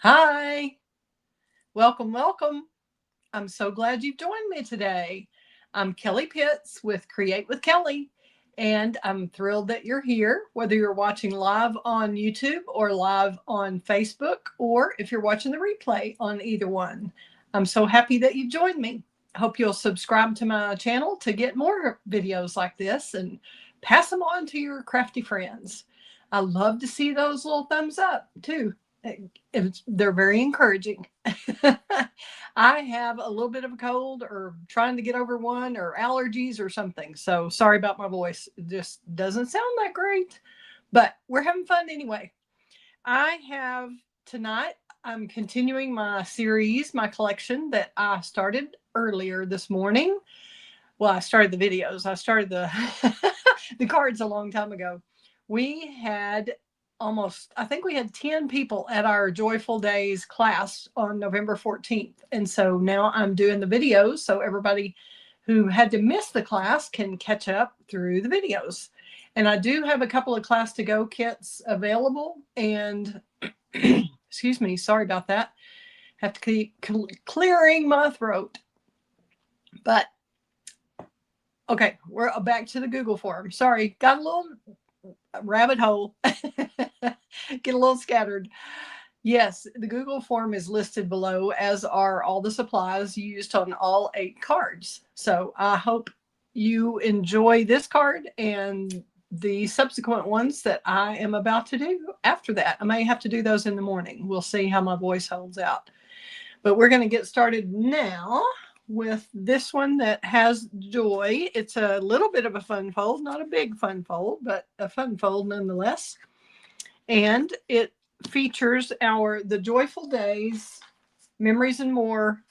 Hi, welcome, welcome. I'm so glad you've joined me today. I'm Kelly Pitts with Create with Kelley, and I'm thrilled that you're here, whether you're watching live on YouTube or live on Facebook, or if you're watching the replay on either one. I'm so happy that you've joined me. I hope you'll subscribe to my channel to get more videos like this and pass them on to your crafty friends. I love to see those little thumbs up too. They're very encouraging. I have a little bit of a cold or trying to get over one or allergies or something. So sorry about my voice. It just doesn't sound that great, but we're having fun anyway. I have tonight, I'm continuing my series, my collection that I started earlier this morning. Well, I started the videos. I started the the cards a long time ago. We had I think we had 10 people at our Joyful Days class on November 14th. And so now I'm doing the videos so everybody who had to miss the class can catch up through the videos. And I do have a couple of class to go kits available. And excuse me, sorry about that. Have to keep clearing my throat. But okay, we're back to the Google form. Sorry, got a little rabbit hole. Get a little scattered. Yes, the Google form is listed below, as are all the supplies used on all 8 cards. So I hope you enjoy this card and the subsequent ones that I am about to do after that. I may have to do those in the morning. We'll see how my voice holds out. But we're going to get started now with this one that has joy. It's a little bit of a fun fold, not a big fun fold, but a fun fold nonetheless. And it features the Joyful Days Memories and More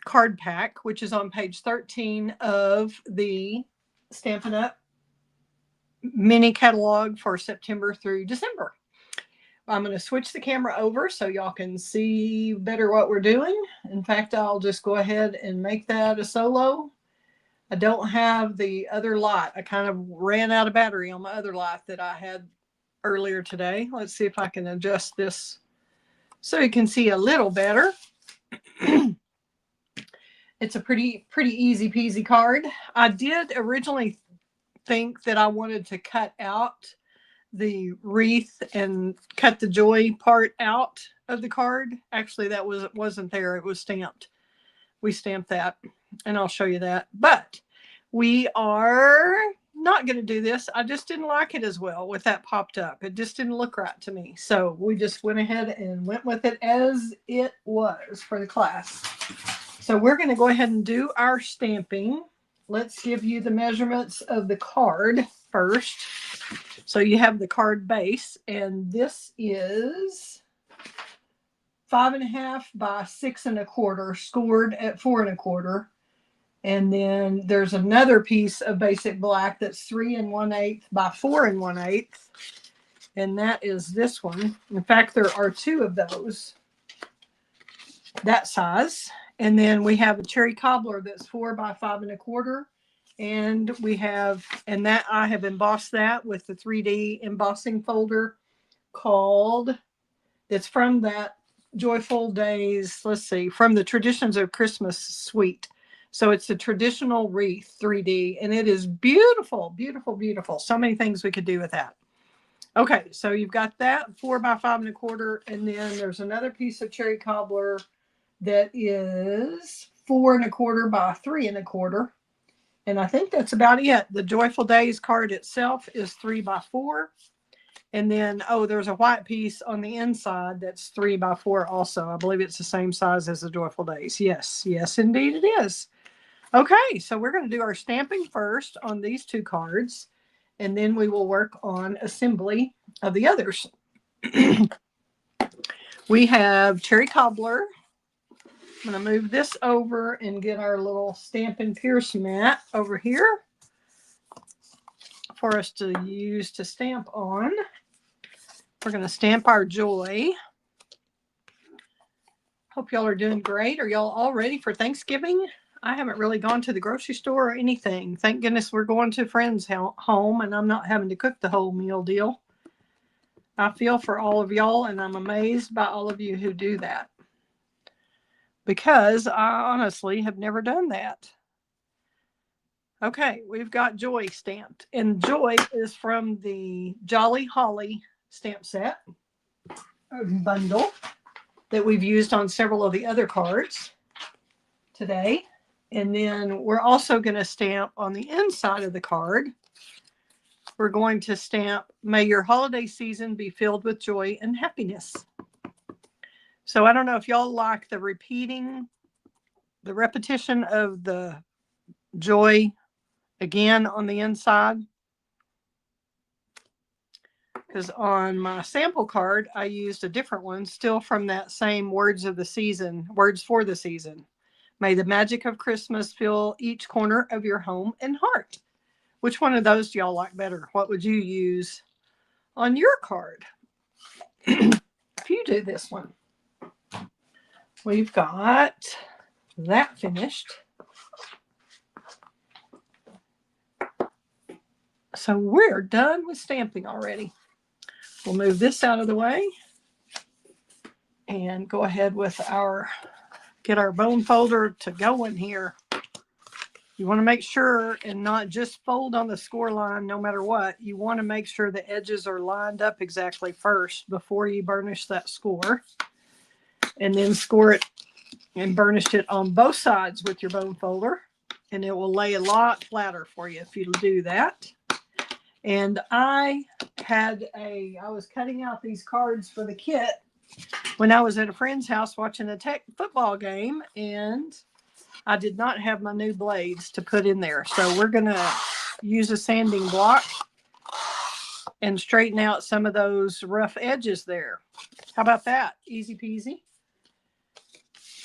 card pack, which is on page 13 of the Stampin' Up! Mini catalog for September through December. I'm going to switch the camera over so y'all can see better what we're doing. In fact, I'll just go ahead and make that a solo. I don't have the other light. I kind of ran out of battery on my other light that I had earlier today. Let's see if I can adjust this so you can see a little better. It's a pretty easy peasy card. I did originally think that I wanted to cut out the wreath and cut the joy part out of the card. Actually, that wasn't there. It was stamped. We stamped that, and I'll show you that. But we are not going to do this. I just didn't like it as well with that popped up. It just didn't look right to me. So we just went ahead and went with it as it was for the class. So we're going to go ahead and do our stamping. Let's give you the measurements of the card first. So you have the card base, and this is 5.5 by 6 1/4, scored at 4 1/4. And then there's another piece of basic black that's 3 1/8 by 4 1/8. And that is this one. In fact, there are 2 of those that size. And then we have a cherry cobbler that's 4 by 5 1/4. And we have, and that I have embossed that with the 3D embossing folder called, it's from that Joyful Days, let's see, from the Traditions of Christmas suite. So it's a traditional wreath 3D, and it is beautiful, beautiful, beautiful. So many things we could do with that. Okay, so you've got that 4 by 5 1/4, and then there's another piece of cherry cobbler that is 4 1/4 by 3 1/4. And I think that's about it. The Joyful Days card itself is 3 by 4. And then, oh, there's a white piece on the inside that's 3 by 4 also. I believe it's the same size as the Joyful Days. Yes, yes, indeed it is. Okay, so we're going to do our stamping first on these 2 cards. And then we will work on assembly of the others. We have cherry cobbler. I'm going to move this over and get our little Stampin' Pierce mat over here for us to use to stamp on. We're going to stamp our joy. Hope y'all are doing great. Are y'all all ready for Thanksgiving? I haven't really gone to the grocery store or anything. Thank goodness we're going to a friend's home and I'm not having to cook the whole meal deal. I feel for all of y'all, and I'm amazed by all of you who do that, because I honestly have never done that. Okay, we've got Joy stamped, and Joy is from the Jolly Holly stamp set bundle that we've used on several of the other cards today. And then we're also going to stamp on the inside of the card. We're going to stamp, "May your holiday season be filled with joy and happiness." So I don't know if y'all like the repetition of the joy again on the inside. Because on my sample card, I used a different one, still from that same Words of the Season, Words for the Season. "May the magic of Christmas fill each corner of your home and heart." Which one of those do y'all like better? What would you use on your card? If you do this one, we've got that finished. So we're done with stamping already. We'll move this out of the way and go ahead with get our bone folder to going here. You want to make sure and not just fold on the score line no matter what. You want to make sure the edges are lined up exactly first before you burnish that score. And then score it and burnish it on both sides with your bone folder. And it will lay a lot flatter for you if you do that. And I was cutting out these cards for the kit when I was at a friend's house watching a Tech football game, and I did not have my new blades to put in there. So we're going to use a sanding block and straighten out some of those rough edges there. How about that? Easy peasy.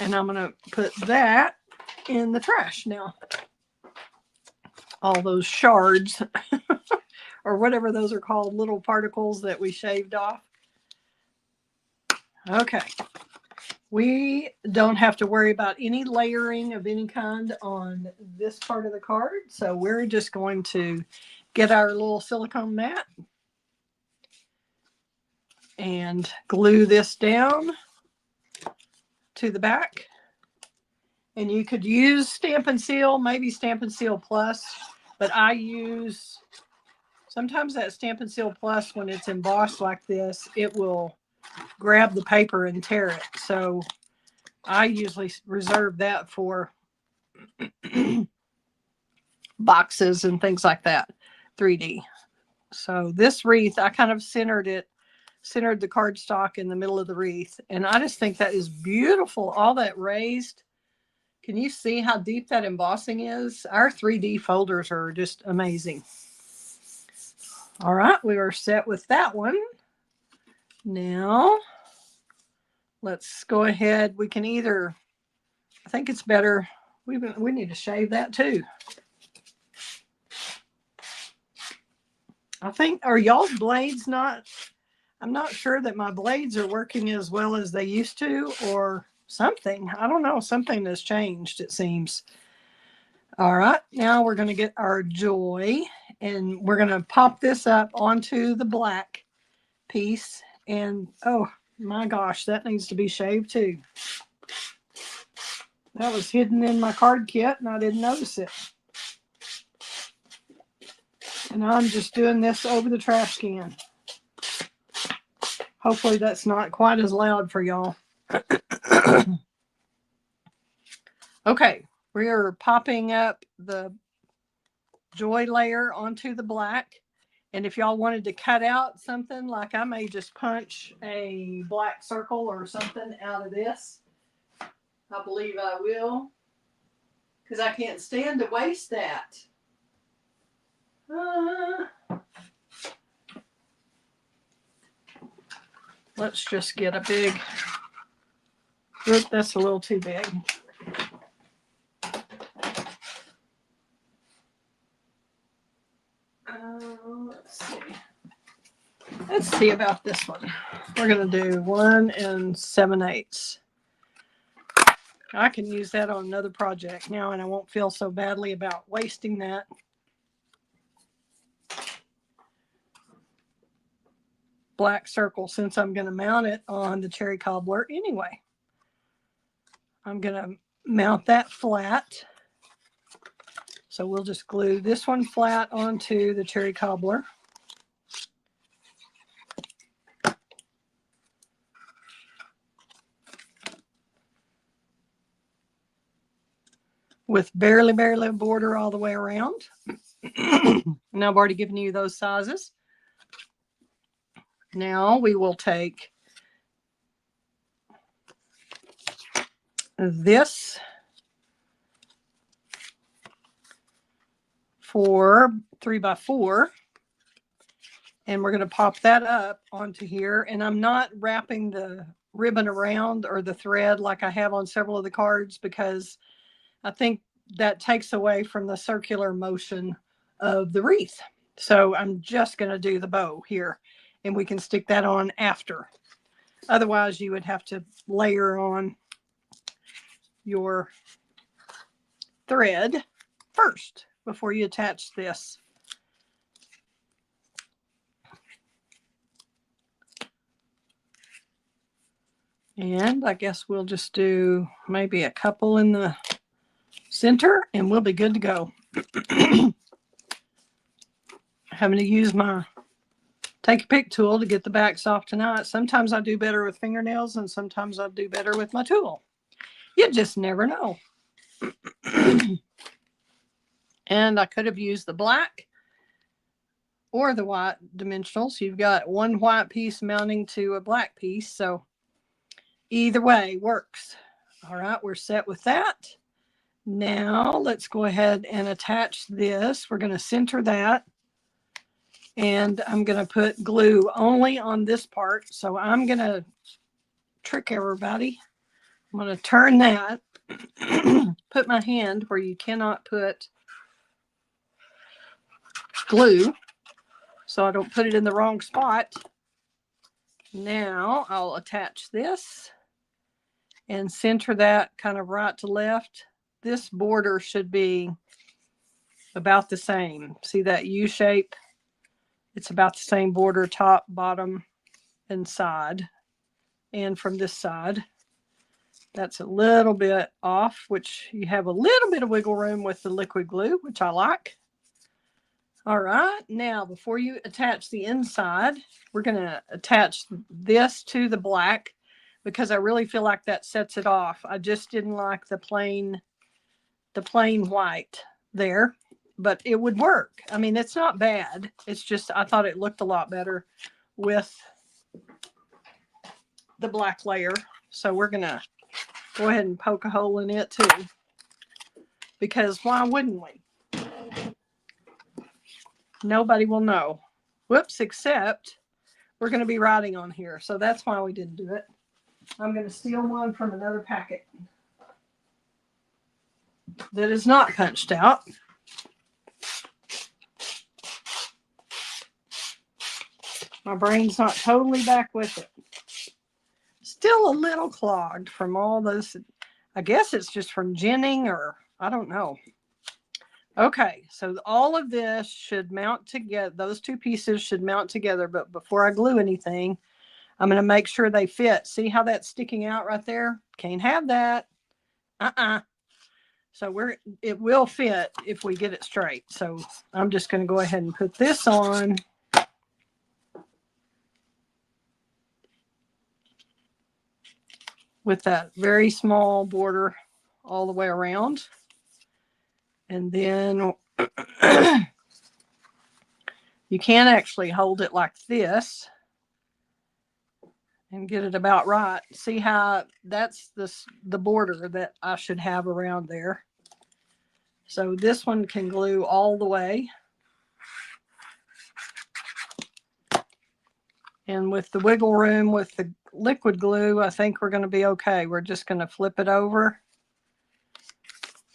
And I'm going to put that in the trash now. All those shards or whatever those are called, little particles that we shaved off. Okay. We don't have to worry about any layering of any kind on this part of the card. So we're just going to get our little silicone mat and glue this down to the back. And you could use Stampin' Seal, maybe Stampin' Seal Plus, but I use, sometimes that Stampin' Seal Plus, when it's embossed like this, it will grab the paper and tear it. So I usually reserve that for boxes and things like that, 3D. So this wreath, I kind of centered the cardstock in the middle of the wreath. And I just think that is beautiful. All that raised. Can you see how deep that embossing is? Our 3D folders are just amazing. All right, we are set with that one. Now, let's go ahead. We can either, I think it's better, we need to shave that too. I think, are y'all's blades not, I'm not sure that my blades are working as well as they used to, or something. I don't know. Something has changed, it seems. All right, now we're going to get our joy, and we're going to pop this up onto the black piece. And oh my gosh, that needs to be shaved too. That was hidden in my card kit and I didn't notice it. And I'm just doing this over the trash can. Hopefully that's not quite as loud for y'all. Okay, we are popping up the joy layer onto the black. And if y'all wanted to cut out something, like I may just punch a black circle or something out of this. I believe I will, because I can't stand to waste that. Let's just get a big, oop, that's a little too big. Let's see about this one. We're going to do 1 7/8. I can use that on another project now, and I won't feel so badly about wasting that. black circle since I'm going to mount it on the cherry cobbler anyway. I'm going to mount that flat. So we'll just glue this one flat onto the cherry cobbler. With barely a border all the way around. And I've already given you those sizes. Now we will take this for 3x4, and we're going to pop that up onto here. And I'm not wrapping the ribbon around or the thread like I have on several of the cards, because I think that takes away from the circular motion of the wreath. So I'm just going to do the bow here, and we can stick that on after. Otherwise, you would have to layer on your thread first before you attach this. And I guess we'll just do maybe a couple in the center and we'll be good to go. Having to use my take a pick tool to get the backs off tonight. Sometimes I do better with fingernails and sometimes I do better with my tool. You just never know. And I could have used the black or the white dimensional. So you've got one white piece mounting to a black piece. So either way works. All right, we're set with that. Now let's go ahead and attach this. We're going to center that. And I'm going to put glue only on this part. So I'm going to trick everybody. I'm going to turn that, put my hand where you cannot put glue, so I don't put it in the wrong spot. Now I'll attach this and center that kind of right to left. This border should be about the same. See that U shape? It's about the same border, top, bottom, and side. And from this side, that's a little bit off, which you have a little bit of wiggle room with the liquid glue, which I like. All right, now before you attach the inside, we're going to attach this to the black because I really feel like that sets it off. I just didn't like the plain white there, but it would work. I mean, it's not bad. It's just I thought it looked a lot better with the black layer. So we're going to go ahead and poke a hole in it too, because why wouldn't we? Nobody will know. Whoops, except we're going to be writing on here. So that's why we didn't do it. I'm going to steal one from another packet that is not punched out. My brain's not totally back with it. Still a little clogged from all this. I guess it's just from ginning, or I don't know. Okay, so all of this should mount together. Those two pieces should mount together, but before I glue anything, I'm going to make sure they fit. See how that's sticking out right there? Can't have that. So it will fit if we get it straight. So I'm just going to go ahead and put this on. With that very small border all the way around. And then you can actually hold it like this and get it about right. See how that's the border that I should have around there. So this one can glue all the way. And with the wiggle room with the liquid glue, I think we're going to be okay. We're just going to flip it over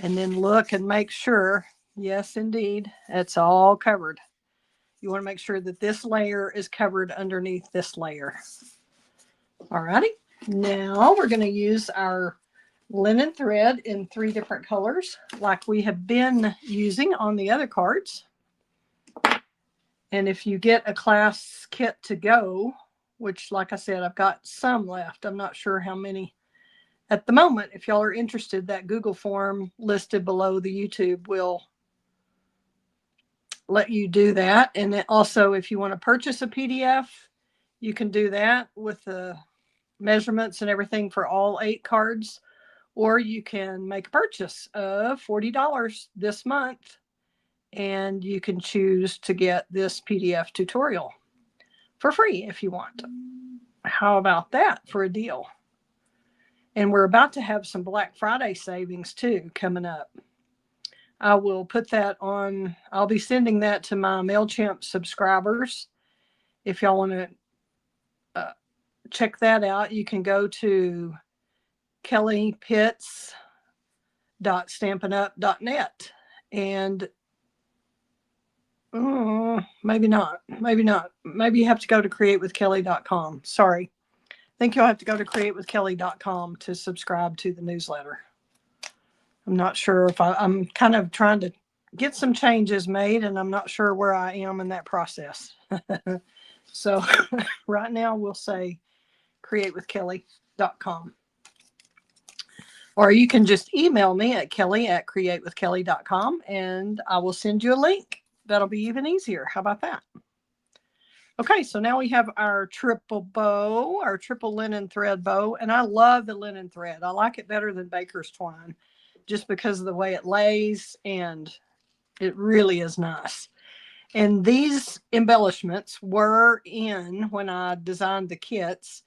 and then look and make sure. Yes, indeed, it's all covered. You want to make sure that this layer is covered underneath this layer. All righty. Now we're going to use our linen thread in 3 different colors like we have been using on the other cards. And if you get a class kit to go which, like I said, I've got some left. I'm not sure how many at the moment. If y'all are interested, that Google form listed below the YouTube will let you do that. And then also, if you want to purchase a PDF, you can do that with the measurements and everything for all 8 cards, or you can make a purchase of $40 this month, and you can choose to get this PDF tutorial for free if you want. How about that for a deal? And we're about to have some Black Friday savings too coming up. I will put that on. I'll be sending that to my MailChimp subscribers. If y'all want to check that out, you can go to kelleypitts.stampinup.net, and maybe not. Maybe you have to go to createwithkelley.com. Sorry. I think you'll have to go to createwithkelley.com to subscribe to the newsletter. I'm not sure if I'm kind of trying to get some changes made, and I'm not sure where I am in that process. So right now we'll say createwithkelley.com. Or you can just email me at kelley@createwithkelley.com, and I will send you a link. That'll be even easier. How about that? Okay, so now we have our triple bow, our triple linen thread bow, and I love the linen thread. I like it better than baker's twine just because of the way it lays, and it really is nice. And these embellishments were in when I designed the kits,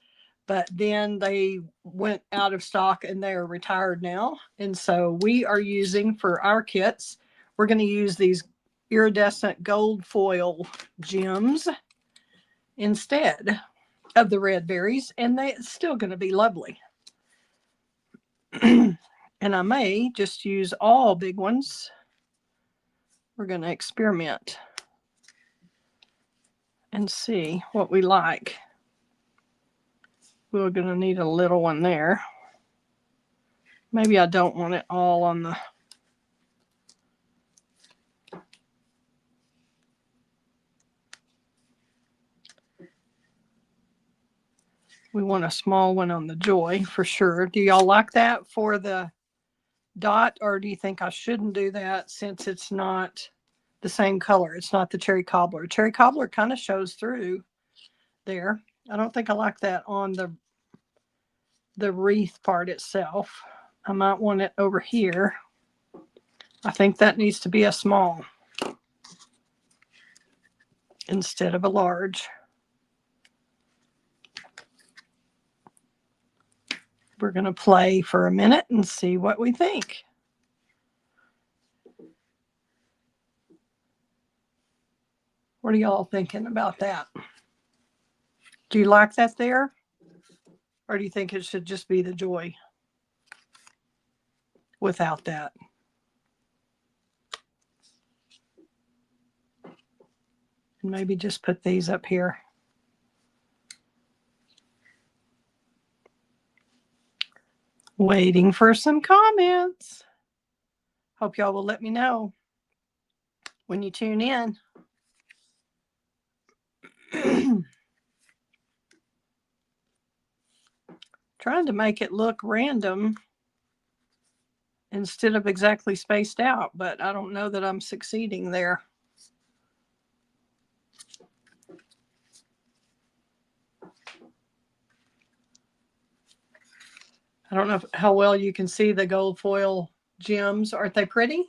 but then they went out of stock and they're retired now. And so we are using for our kits, we're going to use these iridescent gold foil gems instead of the red berries, and it's still going to be lovely. And I may just use all big ones. We're going to experiment and see what we like. We're going to need a little one there. Maybe I don't want it all on the... We want a small one on the joy for sure. Do y'all like that for the dot, or do you think I shouldn't do that since it's not the same color? It's not the cherry cobbler. Cherry cobbler kind of shows through there. I don't think I like that on the wreath part itself. I might want it over here. I think that needs to be a small instead of a large. We're going to play for a minute and see what we think. What are y'all thinking about that? Do you like that there? Or do you think it should just be the joy without that? And maybe just put these up here. Waiting for some comments. Hope y'all will let me know when you tune in. Trying to make it look random instead of exactly spaced out, but I don't know that I'm succeeding there. I don't know how well you can see the gold foil gems. Aren't they pretty?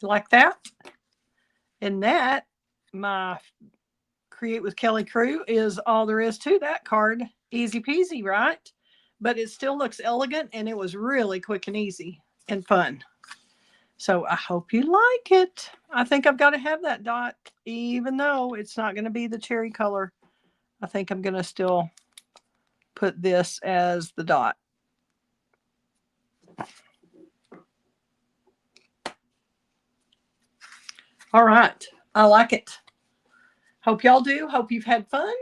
Like that? And that, my Create with Kelley crew, is all there is to that card. Easy peasy, right? But it still looks elegant, and it was really quick and easy and fun. So I hope you like it. I think I've got to have that dot, even though it's not going to be the cherry color. I think I'm going to still put this as the dot. All right. I like it. Hope y'all do. Hope you've had fun,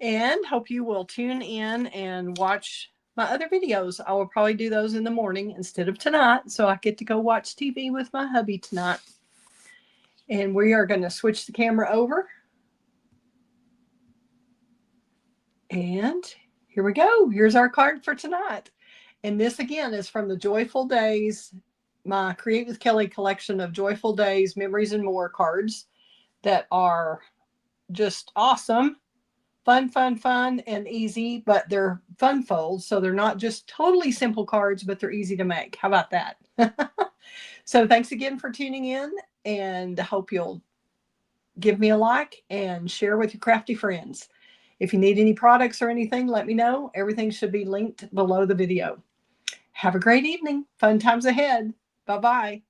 and hope you will tune in and watch my other videos. I will probably do those in the morning instead of tonight, so I get to go watch TV with my hubby tonight. And we are going to switch the camera over. And here we go. Here's our card for tonight. And this again is from the Joyful Days, my Create with Kelley collection of Joyful Days, Memories and More cards that are just awesome. Fun, fun, fun, and easy, but they're fun folds. So they're not just totally simple cards, but they're easy to make. How about that? So thanks again for tuning in, and I hope you'll give me a like and share with your crafty friends. If you need any products or anything, let me know. Everything should be linked below the video. Have a great evening. Fun times ahead. Bye-bye.